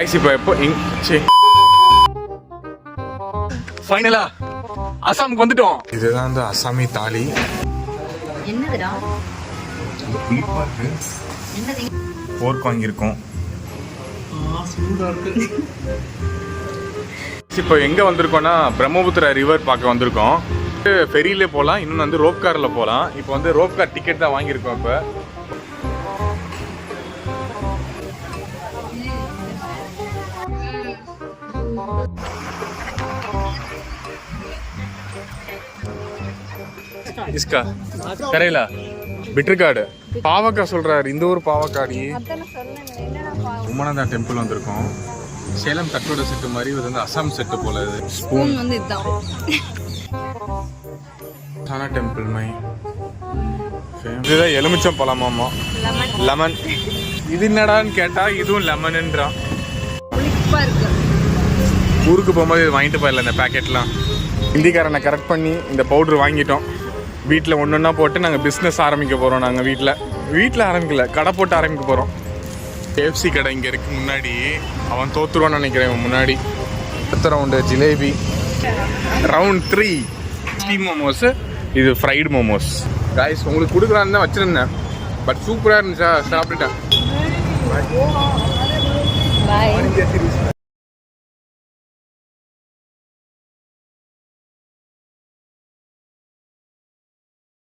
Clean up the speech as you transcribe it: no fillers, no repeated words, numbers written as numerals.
இப்போ எப்போ ஃபைனலா அசாமுக்கு வந்துட்டோம். இதுதான் அந்த அசாமி தாலி. என்னதுடா புளிப்பா இருக்கு. என்னது போர்க் வாங்கியிருக்கோம். இப்போ எங்க வந்திருக்கோம்னா பிரம்மபுத்திரா ரிவர் பார்க்க வந்திருக்கோம். ஃபெரியில போகலாம், இன்னொன்று வந்து ரோப் காரில் போகலாம். இப்போ வந்து ரோப் கார் டிக்கெட் தான் வாங்கியிருக்கோம். இப்போ இஸ்கா கரையில பிட்ருக்காடு பாவக்காய் சொல்றாரு. இந்த ஒரு பாவக்காடி உமனதா டெம்பிள் வந்திருக்கோம். சேலம் தட்டோட செட்டு மாதிரி இது வந்து அசாம் செட்டு போல. இது ஸ்பூன் வந்து இதுதான் தானா டெம்பிள் மை. இதுதான் எலுமிச்சம் பழமாமா, லெமன். இது என்னடான்னு கேட்டா இதுவும் லெமன்ன்றான். ஊருக்கு போகும்போது இது வாங்கிட்டு போயிடல இந்த பேக்கெட்லாம். ஹிந்திக்காரனை கரெக்ட் பண்ணி இந்த பவுட்ரு வாங்கிட்டோம். வீட்டில் ஒன்று ஒன்றா போட்டு நாங்கள் பிஸ்னஸ் ஆரம்பிக்க போகிறோம். நாங்கள் வீட்டில் ஆரம்பிக்கல, கடை போட்டு ஆரம்பிக்க போகிறோம். கேஎஃப்சி கடை இங்கே இருக்கு முன்னாடி. அவன் தோத்துருவான்னு நினைக்கிறேன் முன்னாடி. அடுத்த round jalebi. Round 3 steam momos, இது ஃப்ரைடு மோமோஸ். காய்ஸ் உங்களுக்கு கொடுக்கலான்னு தான் வச்சுருந்தேன், பட் சூப்பராக இருந்துச்சா, சாப்பிட்டுட்டேன்.